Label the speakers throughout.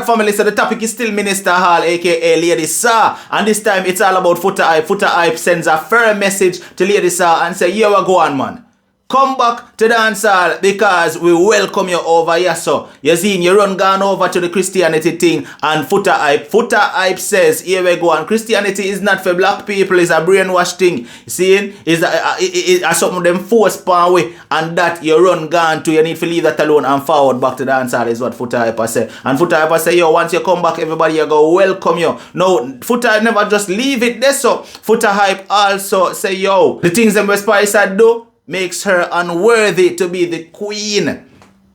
Speaker 1: family, so the topic is still Minister Hall, aka Lady Sir. And this time it's all about Foota Hype. Foota Hype sends a firm message to Lady Sir and say, here we go on, man. Come back to dancehall because we welcome you over here. So you see, you run gone over to the Christianity thing and Foota Hype. Foota Hype says, here we go. And Christianity is not for black people, it's a brainwash thing. You see, it's something them force pan way. And that you run gone to, you need to leave that alone and forward back to dancehall is what Foota Hype say. And Foota Hype say, yo, once you come back, everybody you go welcome you. No, Foota Hype never just leave it there. So Foota Hype also say, yo, the things them Spice do makes her unworthy to be the queen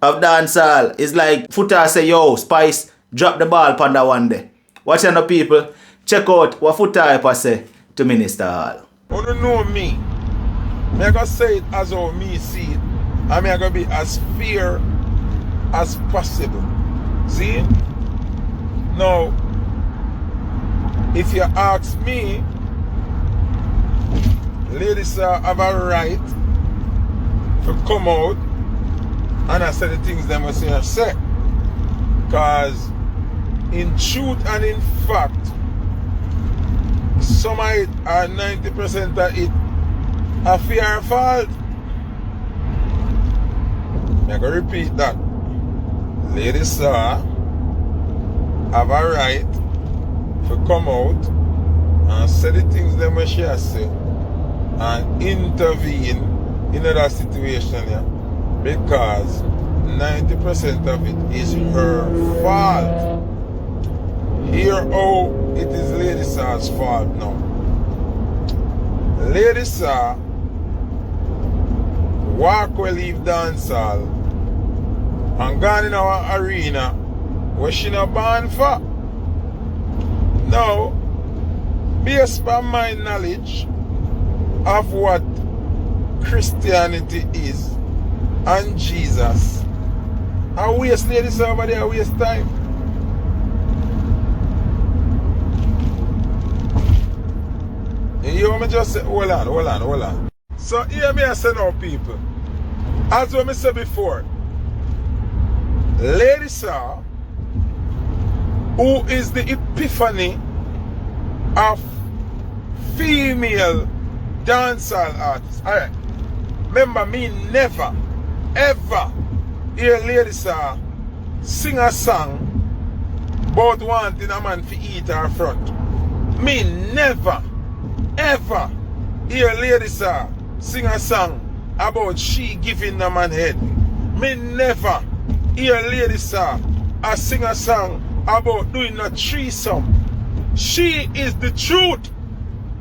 Speaker 1: of dancehall. It's like Foota say, yo, Spice, drop the ball upon that one day. Watch out, people. Check out what Foota Hype say to Minister Hall.
Speaker 2: You don't know me. I'm going to say it as how me see it. I'm going to be as fair as possible. See? Now, if you ask me, ladies have a right to come out and I say the things them I say. Because in truth and in fact, some of it are 90% of it a fear fault. I'm going to repeat that. Ladies have a right to come out and say the things them I say and intervene in that situation, yeah, because 90% of it is her fault. Here, oh, it is Lady Sir's fault now. Lady Sir walk we leave dancehall and gone in our arena where she not born for. Now, based on my knowledge of what Christianity is and Jesus, I waste ladies over there, I waste time. You hear me just say, hold on. So hear me I say now, people. As what I said before, Lady Sir, who is the epiphany of female dancehall artists. Alright. Remember me never, ever hear Lady Sir sing a song about wanting a man to eat her front. Me never, ever hear Lady Sir sing a song about she giving a man head. Me never hear Lady Sir sing a song about doing a threesome. She is the truth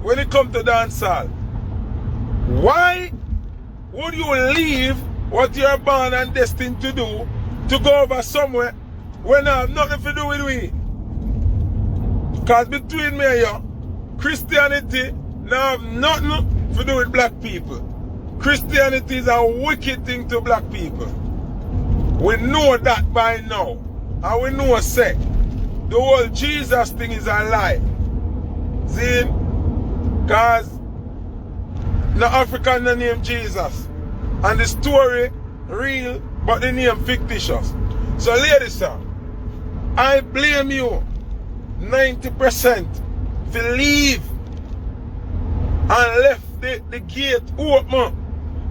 Speaker 2: when it comes to dancehall. Why would you leave what you're born and destined to do to go over somewhere when I have nothing to do with we? Because between me and you, Christianity now have nothing to do with black people. Christianity is a wicked thing to black people. We know that by now. And we know say the whole Jesus thing is a lie. See? Because the African name Jesus. And the story real, but the name fictitious. So ladies, sir, I blame you 90% to leave and left the gate open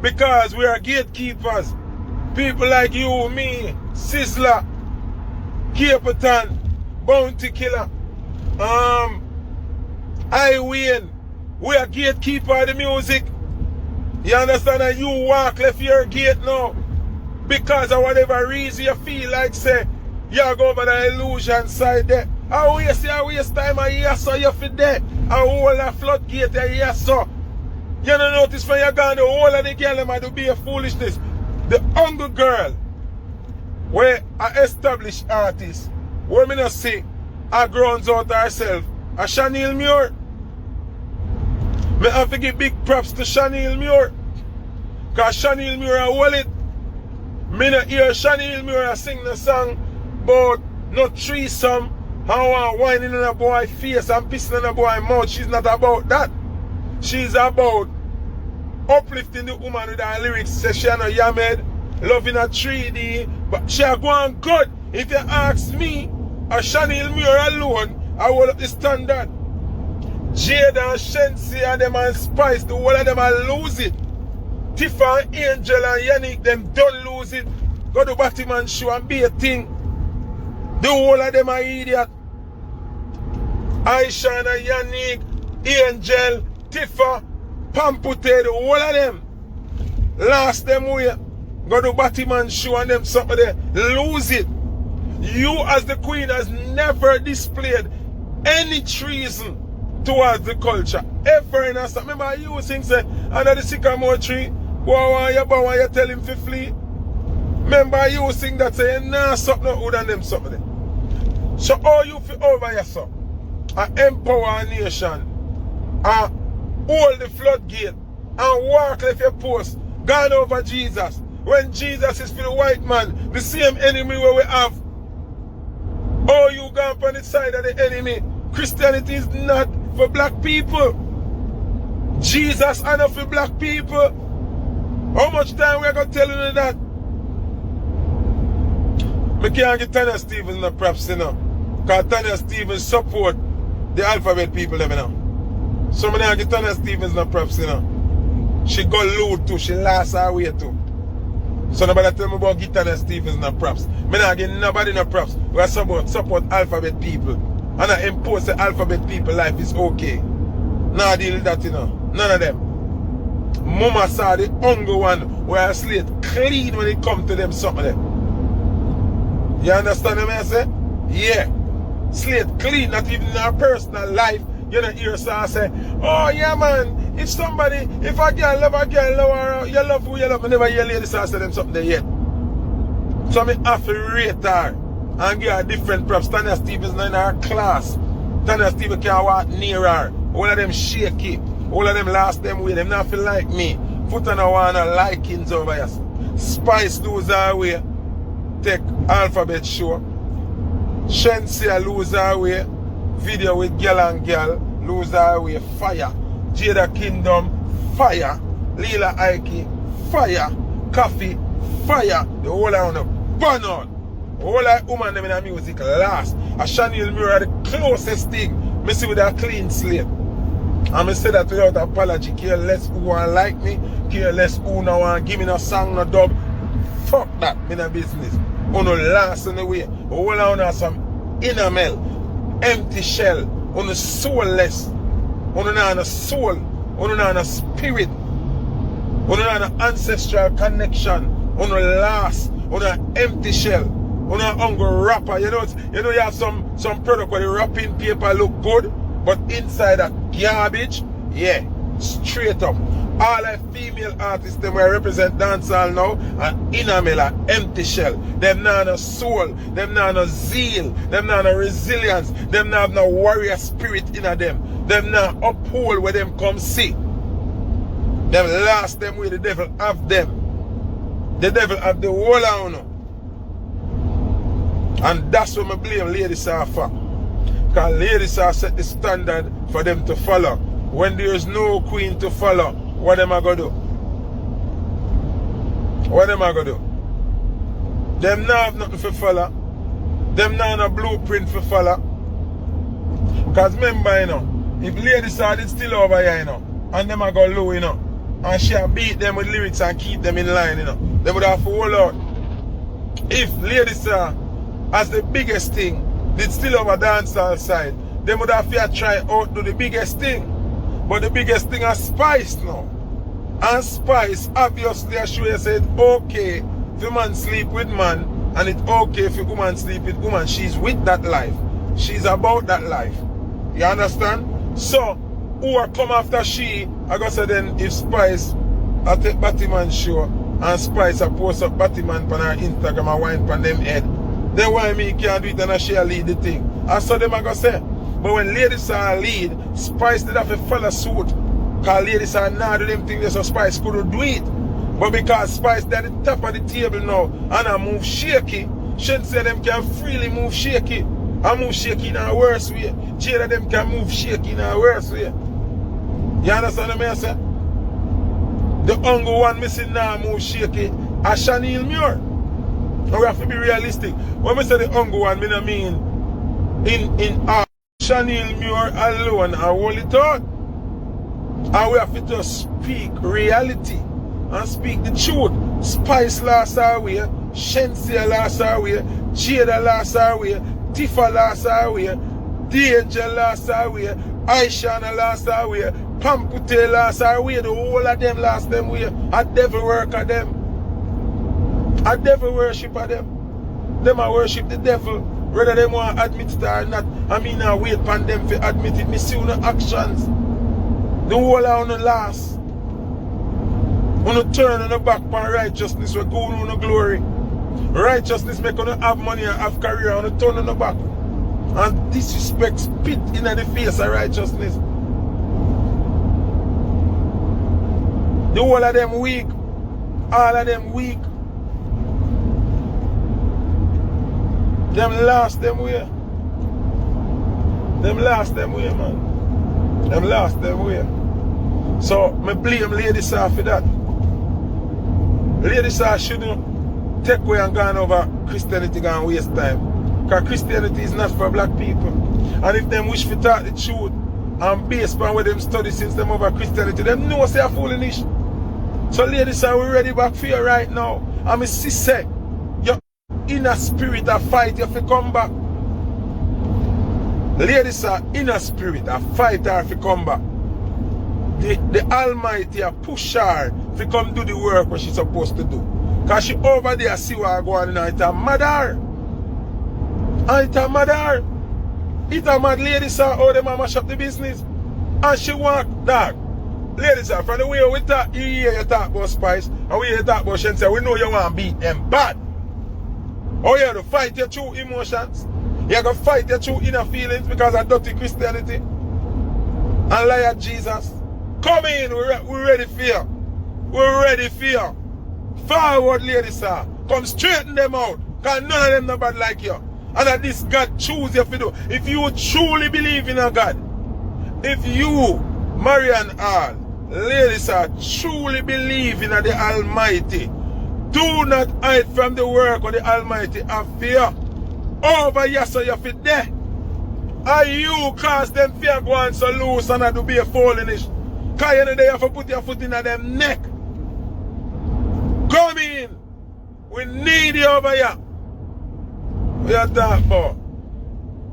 Speaker 2: because we are gatekeepers. People like you, me, Sizzler, Caperton, Bounty Killer, I win. We are gatekeeper of the music. You understand that you walk left your gate now because of whatever reason you feel like say you go over the illusion side there. I waste time and yes so you fit there. I hold a floodgate and yes so. You don't notice when you're gone the whole of the girl them do be a foolishness. The hungry girl where an established artist where me not see her grounds out herself a Chanel Muir. Me have to give big props to Chanel Muir. Because Chanel Muir hold it. Me not hear Chanel Muir sing the song about no threesome. How whining in a boy face and pissing in a boy mouth. She's not about that. She's about uplifting the woman with her lyrics. Say she no yamed, loving a 3D. But she a going good. If you ask me, A Chanel Muir alone, I hold up the standard. Jade and Shensi and them and Spice, the whole of them are lose it. Tifa and Angel and Yannick, them don't lose it. Go to Batman show and be a thing. The whole of them are idiot. Aisha and Yannick, Angel, Tifa, Pampute, the whole of them. Last them way. Go to Batman show and them something there. Lose it. You as the queen has never displayed any treason towards the culture. Ever in us. Remember you sing say under the sycamore tree, bow you tell him to flee. Remember you sing that say nah something no good than them something there. So all you feel over yourself and empower a nation and hold the floodgate and walk left your post, gone over Jesus. When Jesus is for the white man, the same enemy where we have. Oh, you gone on the side of the enemy. Christianity is not for black people. Jesus is not for black people. How much time we are going to tell you that? I can't get Tanya Stevens no props, you know. Because Tanya Stevens support the alphabet people, you know. So I can't get Tanya Stevens no props, you know. She got loot too. She lost her way too. So nobody tell me about Tanya Stevens no props. I don't give nobody no props. We support alphabet people. And I impose the alphabet people life is okay. Nah deal with that, you know. None of them. Mama saw the hungry one where I slate clean when it come to them something there. You understand what I say? Yeah. Slate clean, not even in our personal life. You don't hear so I say, oh yeah man, if somebody, if a girl love her, you love who you love, I never hear ladies say them something there yet. So I have to rate her and give her different props. Tanya Stevens in her class. Tanya Stevens can't walk near her. All of them shaky. All of them lost them way. Them not feel like me. Foota no want no likings over here. Spice lose her way. Take alphabet show. Shensia lose her way. Video with girl and girl. Lose her way. Fire. Jada Kingdom. Fire. Leela Ike. Fire. Coffee. Fire. The whole of them burn out. All like woman them in the music last. A Chanel Muir the closest thing. Me see with a clean slate. And I say that without apology. Care less who want like me. Care less who no want give me no song, no dub. Fuck that. Me no business. Uno last in the way. All I want some enamel. Empty shell. Uno soulless. Uno not a soul. Uno not a spirit. Uno not an ancestral connection. Uno last. Uno empty shell. Uno hungry wrapper. You know you have some product where the wrapping paper look good, but inside that garbage, yeah, straight up. All the female artists them will represent dancehall now and enamel a empty shell. Them not no soul, them not no zeal, them not no resilience, them not have no warrior spirit in them. Them not uphold where them come see. Them last them where the devil have them. The devil have the whole of. And that's what I blame ladies are for. Because ladies are set the standard for them to follow. When there is no queen to follow, what am I going to do? What am I going to do? Them not have nothing to follow. Them not have a blueprint to follow. Because remember, you know, if ladies are still over here, you know, and them are go low, you know, and she beat them with lyrics and keep them in line, you know, they would have to hold out. If ladies are as the biggest thing, did still over dancehall side, they would have to try out do the biggest thing. But the biggest thing is Spice now. And Spice obviously assure said okay if a man sleep with man and it's okay if a woman sleep with woman. She's with that life. She's about that life. You understand? So who are come after she, I gotta say then if Spice I take Batman show and Spice I post up Batman on her Instagram and wine on them head. Then why me can't do it and she lead the thing? And so them I go say. But when ladies are lead, Spice did have to follow suit. Because ladies are not do them things so Spice couldn't do it. But because Spice is at the top of the table now and I move shaky, shouldn't say them can freely move shaky. I move shaky in a worse way. Jada them can move shaky in a worse way. You understand what I say? The hungry one missing now move shaky a Chanel Muir. And we have to be realistic. When we say the hungry one, I mean in our Chanel Muir alone and hold it out. And we have to just speak reality and speak the truth. Spice lost our way, Shensia lost our way, Jada lost our way, Tifa lost our way, Danger lost our way, Aishana lost our way, Pampute lost our way, the whole of them lost them way. A devil work at them. A devil worship at them. Them a worship the devil. Whether them want to admit it or not, I mean I wait upon them to admit it. Me see no actions. The whole of the last. When you turn on the back for righteousness, we're going on the glory. Righteousness make you have money and have career, and you turn on the back. And disrespect spit in the face of righteousness. The whole of them weak. All of them weak. Them lost them way. Them lost them way, man. Them lost them way. So, me blame Lady Sir for that. Lady Sir shouldn't take away and gone over Christianity and waste time. Because Christianity is not for black people. And if them wish to talk the truth and based on what them study since them over Christianity, them know say a foolish. So Lady Sir, we ready back for you right now. And me see say, your inner spirit a fight you if you come back. Lady Sir, inner spirit a fight her if you come back. The Almighty a push her to come do the work what she's supposed to do. Because she over there see what going on and it's a mother. And it's a mother. It's a mad Lady Sir, how the mama shop the business. And she want that. Lady Sir, from the way we talk, you hear you talk about Spice, and we hear you talk about Shensia, we know you want to beat them bad. Oh, you have to fight your true emotions. You have to fight your true inner feelings because of dirty Christianity. And lie at Jesus. Come in, we're ready for you. We're ready for you. Forward, Lady Sir. Come straighten them out. Because none of them not bad like you. And that this God choose you to do. If you truly believe in a God, if you, Marian Hall, Lady Sir, truly believe in the Almighty, do not hide from the work of the Almighty of fear. Over here so you fit there. And you cause them fear go on so loose and to be a foolish. Because you know they have to put your foot in them neck. Come in. We need you over here. What are you talking about?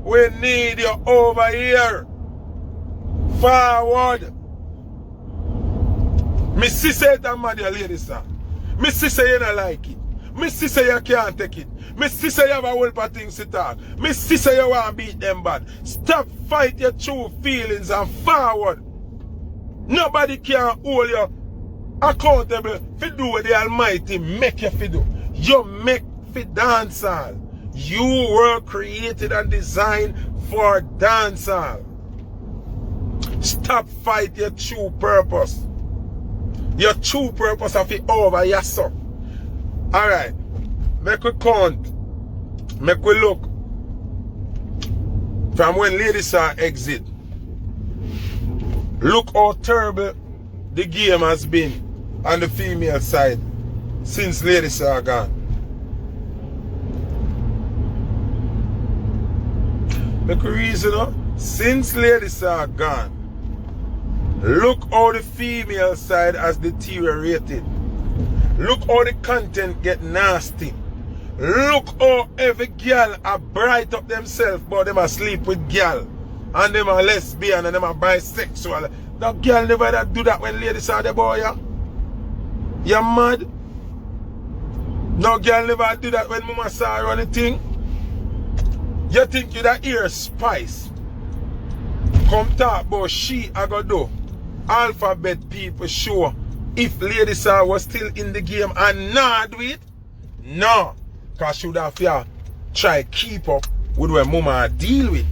Speaker 2: We need you over here. Forward. Me see say it and mad your Lady Sir. Me see say you don't like it. Me see say you can't take it. Me see say you have a whole lot of things to talk. Me see say you want to beat them bad. Stop fight your true feelings and forward. Nobody can hold you accountable for do what the Almighty make you for do. You make for dancehall. You were created and designed for dancehall. Stop fight your true purpose. Your true purpose of it over, yes sir. Alright. Make we count. Make we look. From when Lady Sir exit. Look how terrible the game has been on the female side since Lady Sir gone. Make a reason, no? Since Lady Sir gone, look how the female side has deteriorated. Look how the content get nasty. Look how every girl are bright up themselves, but them are sleep with girl. And them are lesbian and them are bisexual. That girl never do that when Lady Sir the boy, yeah? You mad? No girl never do that when Mama saw her on the thing. You think you that hear Spice come talk about she I go do alphabet people show if Lady Sir was still in the game and not do it? No. Because she would have to try keep up with what Mama deal with.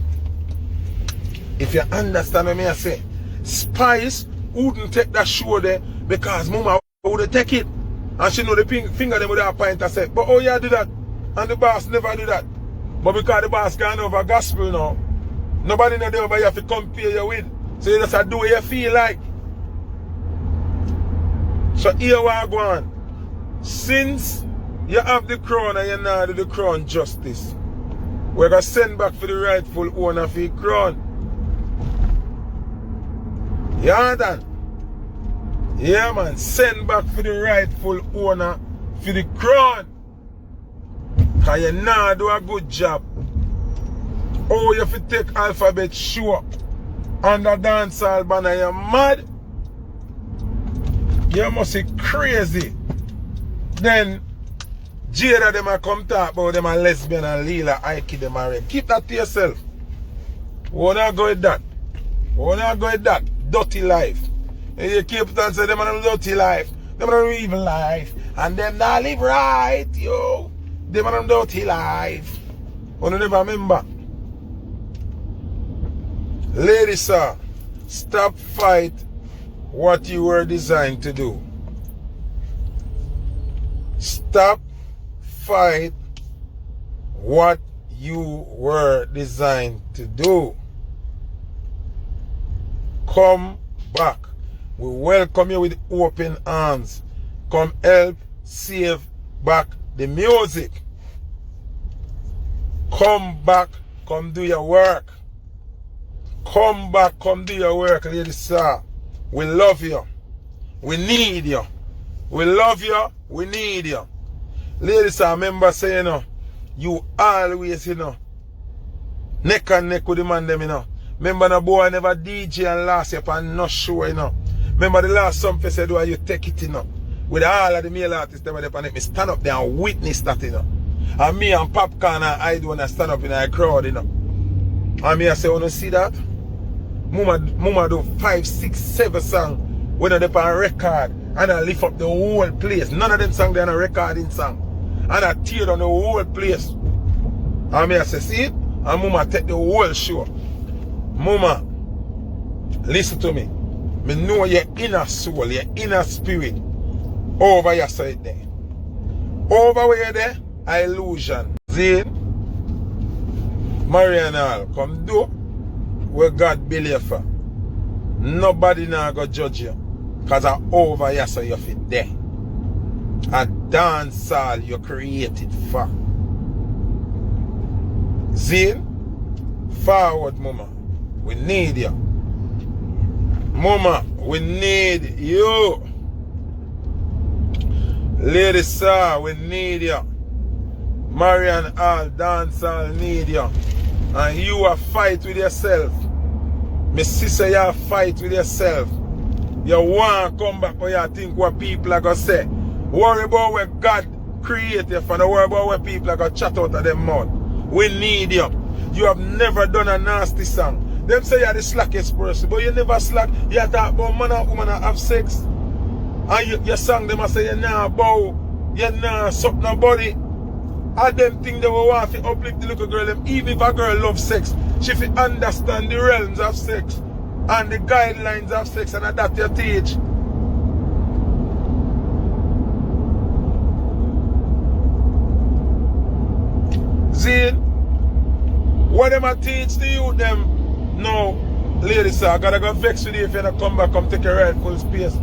Speaker 2: If you understand what I say, Spice wouldn't take that show there because Mama would take it. And she know the finger them with her point and say, but oh yeah, do that. And the boss never do that. But because the boss gone over gospel now, nobody in the over here to compare you with. So you just do what you feel like. So here we are going. Since you have the crown and you not do the crown justice, we're going to send back for the rightful owner of the crown. You understand? Yeah, man. Send back for the rightful owner for the crown. Because you now do a good job. Oh, you have to take alphabet show under dancehall banner. You're mad? You must be crazy. Then Jada them a come talk about them a lesbian and Leela Ike them a rape. Keep that to yourself. Why not go with that? Why not go with that? Dirty life. And you keep on saying them a dirty life. Them a evil life. And them not live right, yo. Them a dirty life. You never remember. Ladies, sir, stop fight what you were designed to do. Stop fight what you were designed to do. Come back. We welcome you with open arms. Come help save back the music. Come back, come do your work. Come back, come do your work, ladies, sir. We love you. We need you. We love you. We need you. Ladies, I remember saying, you always, neck and neck with the man them, Remember the boy never DJ and last year and not sure, Remember the last song I said, you take it, With all of the male artists them on it, me stand up there and witness that, And me and Popcorn and I do when I stand up in a crowd, And me I say, wanna see that? Mama do 5, 6, 7 songs when they on record and I lift up the whole place. None of them songs they on a recording song. And I tear down the whole place. And me I say, see it? And Mama take the whole show. Mama, listen to me. Me know your inner soul, your inner spirit. Over your side there. Over where you're there, illusion. Zane, Marianne, come do where God believe for. Nobody now go judge you. Because I over here so you fit there. A dancehall you created for. Zane, forward, Mama. We need you. Mama, we need you. Ladies, sir, we need you. Marian all dancehall need you. And you a fight with yourself. My sister, you a fight with yourself. You want to come back or you think what people are going to say. Worry about what God created you for. Don't worry about what people are going to chat out of them mouth. We need you. You have never done a nasty song. Them say you're the slackest person, but you never slack. You talk about man and woman and have sex. And you sang them and say you nah bow, you nah suck nobody. And them think they will want to uplift the little girl. Them, even if a girl loves sex, she fi understand the realms of sex and the guidelines of sex, and that you teach. Zane, what them I teach to you them? No, ladies, I gotta go vex with you if you don't come back, come take a rightful space.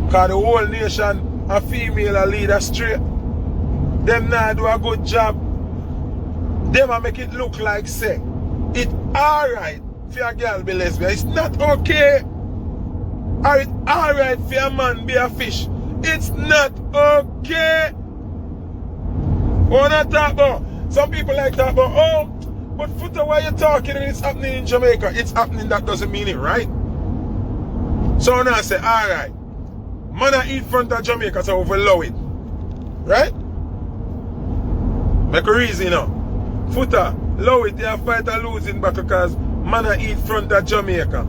Speaker 2: Because the whole nation, a female, a leader straight. Them now do a good job. Them a make it look like say, it's alright for a girl be lesbian. It's not okay. Or it's alright for a man be a fish. It's not okay. What I talk about? Some people like talk about, oh, but Foota, why you talking and it's happening in Jamaica? It's happening, that doesn't mean it, right? So now I say, alright. Man I eat front of Jamaica, so we allow it. Right? Make a reason now. Foota, allow it, you fight or losing back because man I eat front of Jamaica.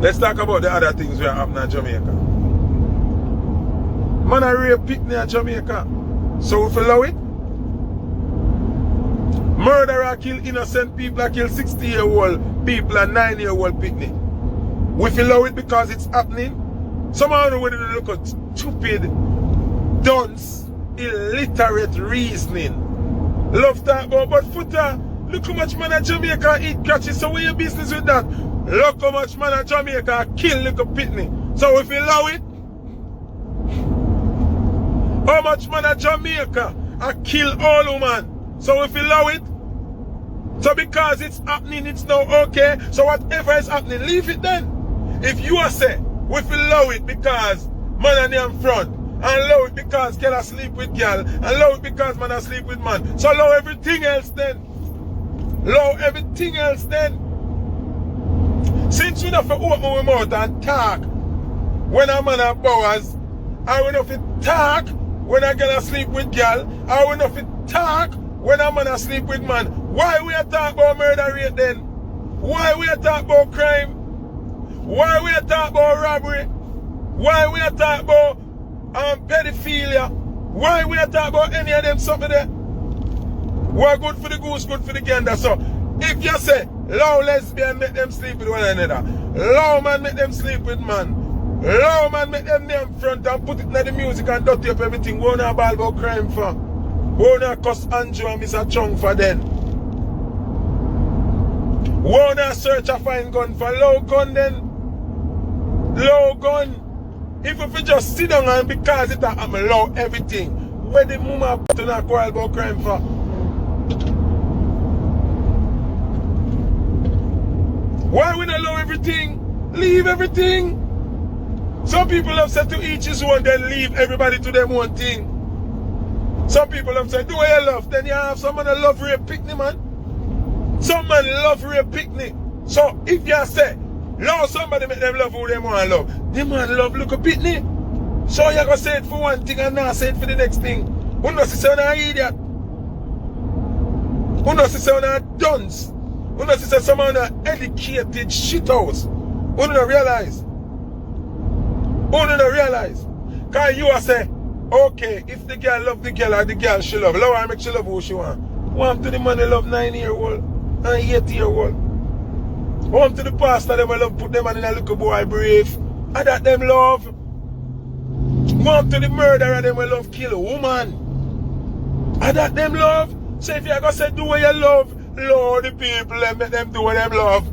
Speaker 2: Let's talk about the other things that are happening in Jamaica. Man I rape picnic in Jamaica. So we allow it? Murderer kill innocent people, I kill 60-year-old people and 9-year-old picnic. We allow it because it's happening. Someone would look at stupid, dunce, illiterate reasoning. Love that about, but Foota, look how much man at Jamaica eat catches, so what your business with that? Look how much man at Jamaica kill little picnic. So if you allow it, how much man at Jamaica I kill all women. So if you allow it, So because it's happening, it's now okay. So whatever is happening, leave it then. If you are say, we feel allow it because man and them front, and allow it because girl asleep with girl, and allow it because man asleep with man. So allow everything else then. Allow everything else then. Since we don't open our mouth and talk when a man have powers, I will not talk when a girl asleep with girl, I will not talk when a man asleep with man. Why we are talking about murder rate then? Why we are talking about crime? Why we are talking about robbery? Why we are talking about pedophilia? Why we are talking about any of them something there? What good for the goose, good for the gander. So if you say, allow lesbian make them sleep with one another, allow man make them sleep with man, allow man make them name front and put it in the music and dirty up everything, we don't ball about crime for. We don't cuss Andrew and Mr. Chung for them. We don't search a fine gun for low gun then. Low gun. If we just sit down and because it happen, allow everything. Where the mama to not quarrel about crime for? Why we not allow everything? Leave everything. Some people have said to each his own, then leave everybody to them one thing. Some people have said, do what you love. Then you have someone that love rape picnic, man. Some man love rape picnic. So if you say, love somebody make them love who they want to love, the man love look a picnic. So you're going to say it for one thing and not say it for the next thing. Who knows if you're an idiot? Who knows if you're a dunce? Who knows if you're someone educated shithouse? Who don't realize? Who don't realize? Because you are saying, okay, if the girl love the girl or the girl she love, allow her make she love who she want. Want to the man who love 9-year-old and 8-year-old. Want to the pastor them love put them in a little boy brave. And that them love. Want to the murderer them love kill a woman. And that them love. So if you are going to say do what you love, Lord the people and make them do what them love.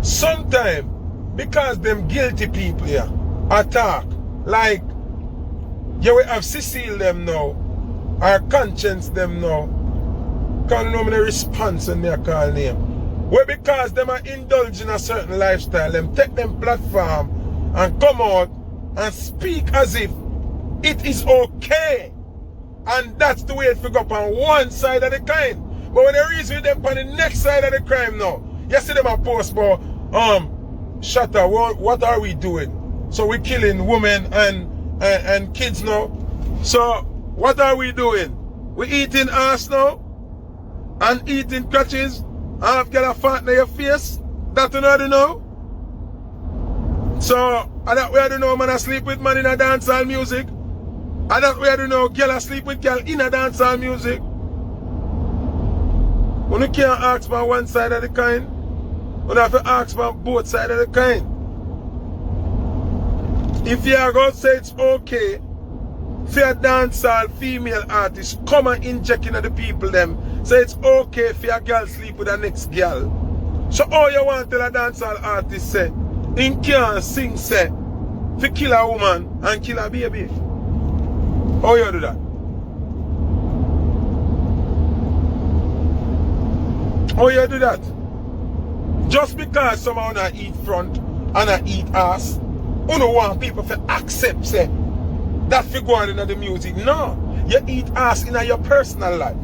Speaker 2: Sometimes, because them guilty people here attack, like you will have Cecile them now, or conscience them now, can't know the response when they call name. Well, because them are indulging a certain lifestyle, them take them platform and come out and speak as if it is okay. And that's the way it figure up on one side of the crime. But when they reason with them on the next side of the crime now, you see them a post about Shatter, what are we doing? So we're killing women and kids now. So what are we doing? We eating ass now and eating crutches and have got a fat in your face. That you know. So I that way I don't know man asleep with man in a dancehall music. I that way I don't know girl asleep with girl in a dancehall music. When you can't ask for one side of the kind, you have to ask for both sides of the kind. If you are going to say it's okay for a dancehall female artist come and inject into the people them, say it's okay for a girl sleep with the next girl. So all you want to tell a dancehall artist say, in can't sing say, to kill a woman and kill a baby. How you do that? How you do that? Just because someone not eat front and not eat ass, you don't want people to accept say that figure in the music. No. You eat ass in your personal life.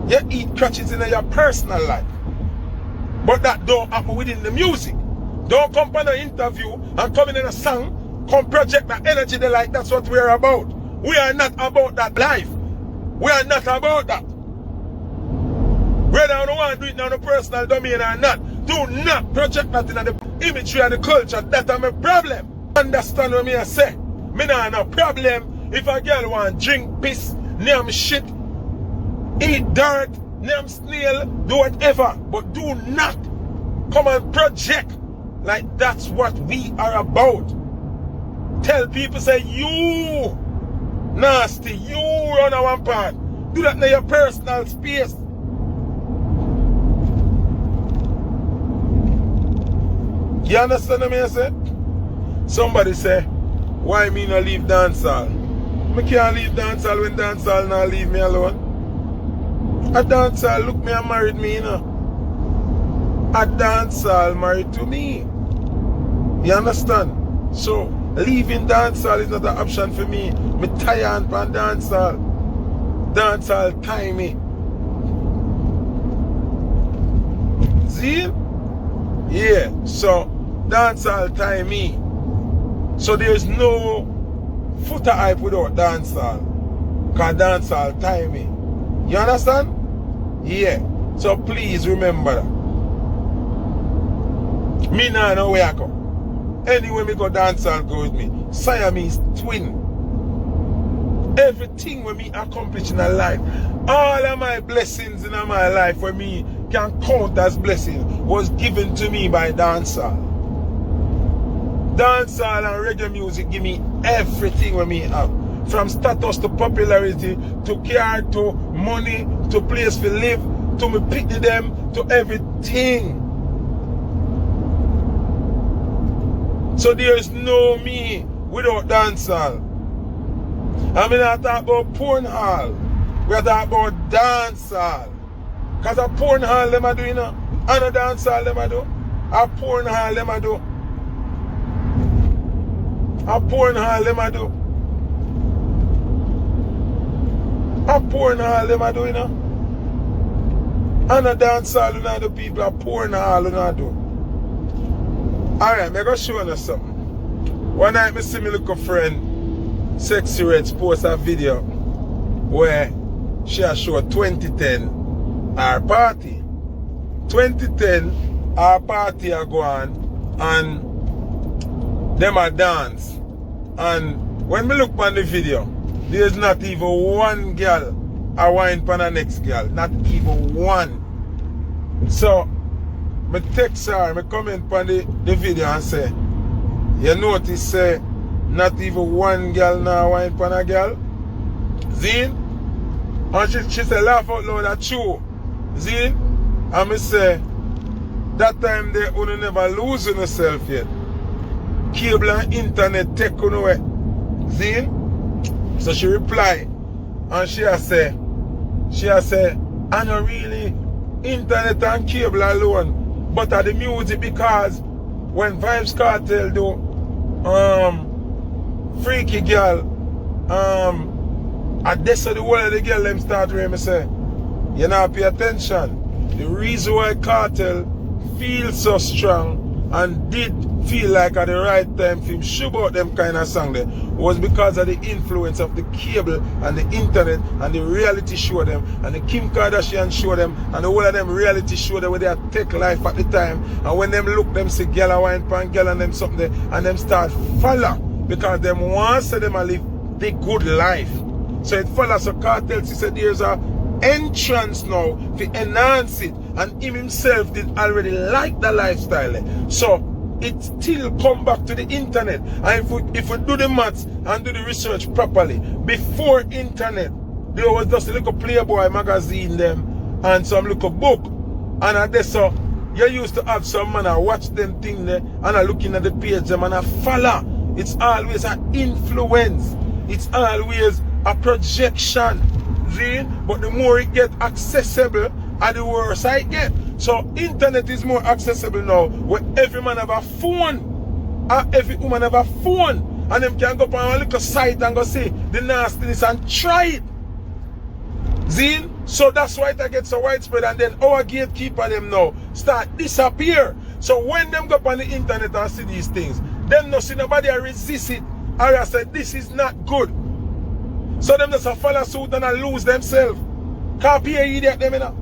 Speaker 2: You eat crutches in your personal life. But that don't happen within the music. Don't come on an interview and come in a song, come project that energy they like. That's what we are about. We are not about that life. We are not about that. Whether I don't want to do it now in a personal domain or not, do not project that in the imagery and the culture. That's my problem. Understand what I say? Me not have no problem if a girl want drink piss, name shit, eat dirt, name snail, do whatever. But do not come and project like that's what we are about. Tell people say you nasty, you run a one part. Do that in your personal space. You understand what I say? Somebody say, why me not leave dancehall? Me can't leave dancehall when dancehall not leave me alone. A dancehall look me and married me, you know. A dancehall married to me. You understand? So leaving dancehall is not an option for me. Me tired from dancehall. Dancehall time me. See? Yeah, so dancehall time me. So there's no Foota hype without dancehall. Cause dancehall time me. You understand? Yeah. So please remember that. Me nah know where I go. Anywhere me go dancehall go with me. Siamese twin. Everything when me accomplish in a life, all of my blessings in my life when me can count as blessing was given to me by dancehall. Dancehall and reggae music give me everything when me have. From status to popularity, to car, to money, to place to live, to me pick them, to everything. So there is no me without dancehall. I mean, I talk about porn hall. We are talking about dancehall. Because a porn hall them a do, you know. And a dancehall them a do. A porn hall them a do. A porn hall them a do. A porn hall them a do, you know. And a dancehall you know do people. A porn hall you know do. Alright, I'm going to show you something. One night I see my little friend Sexy Reds post a video where she has showed 2010 our party. 2010 our party are going and them a dance. And when we look on the video, there's not even one girl a wine for the next girl. Not even one. So I text her, I comment on the video and say, you notice say not even one girl now wine for a girl? Zine? And she said laugh out loud, that's true. Zine? And I say, that time they would never lose yourself yet. Cable and internet take on away. Zine? So she reply and she say, I know really internet and cable alone. But at the music because when Vibes Cartel do Freaky Girl, at this of the whole of the girl them start to say, you know, pay attention. The reason why Cartel feels so strong and did feel like at the right time for him shoot out them kind of song there was because of the influence of the cable and the internet and the reality show them and the Kim Kardashian show them and the whole of them reality show them where they take life at the time and when them look them see girl and wine pan girl and them something there and them start follow because them want to them live the good life. So it follows so Cartel he said there's a entrance now to enhance it and him himself did already like the lifestyle. So it still come back to the internet. And if we do the maths and do the research properly, before internet, there was just a little Playboy magazine them and some little book. And at this so you used to have some man I watch them thing there and I looking at the page them and I follow. It's always an influence. It's always a projection. See? But the more it get accessible, and the worse I get. So internet is more accessible now where every man have a phone. Every woman have a phone. And them can go up on a little site and go see the nastiness and try it. See? So that's why it gets so widespread and then our gatekeeper them now start disappear. So when them go up on the internet and see these things, them no see nobody resist it. Or I said this is not good. So them just follow suit and lose themselves. Can't be an idiot them, you know.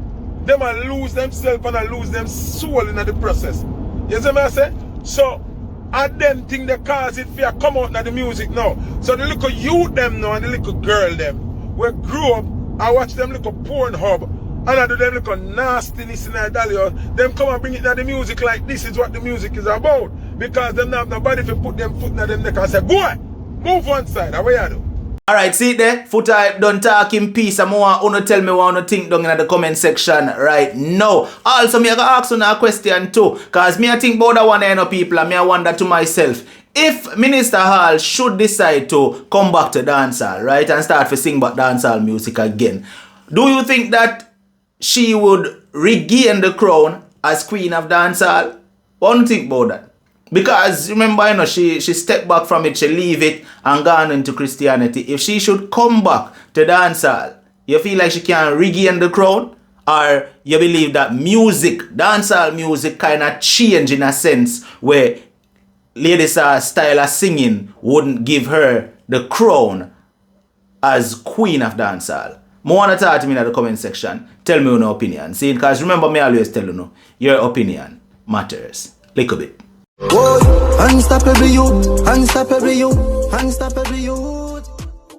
Speaker 2: Them will lose themselves and lose them soul in the process. You see what I say? So, and them think they cause it fear come out in the music now. So the little youth them now and the little girl them, we grew up and watch them little porn hub and I do them little nastiness in their dolly. Them come and bring it in the music like this is what the music is about. Because them not have nobody to put them foot in them neck and say, boy, move one side. How you do?
Speaker 1: Alright, see there, Foota hype done talk in peace. I'm want to tell me what you think down in the comment section right now. Also, me I ask you a question too. Cause me I think about that one people and me I wonder to myself. If Minister Hall should decide to come back to dancehall, right, and start to sing back dancehall music again, do you think that she would regain the crown as Queen of Dancehall? What do you think about that? Because remember, you know, she stepped back from it, she leave it and gone into Christianity. If she should come back to dancehall, you feel like she can regain the crown? Or you believe that music, dancehall music, kind of change in a sense where Lady Sa's style of singing wouldn't give her the crown as Queen of Dancehall? More want to talk to me in the comment section. Tell me your opinion. See, because remember me always tell you, your opinion matters. Little bit.
Speaker 3: Unstoppable you, unstoppable you, unstoppable you.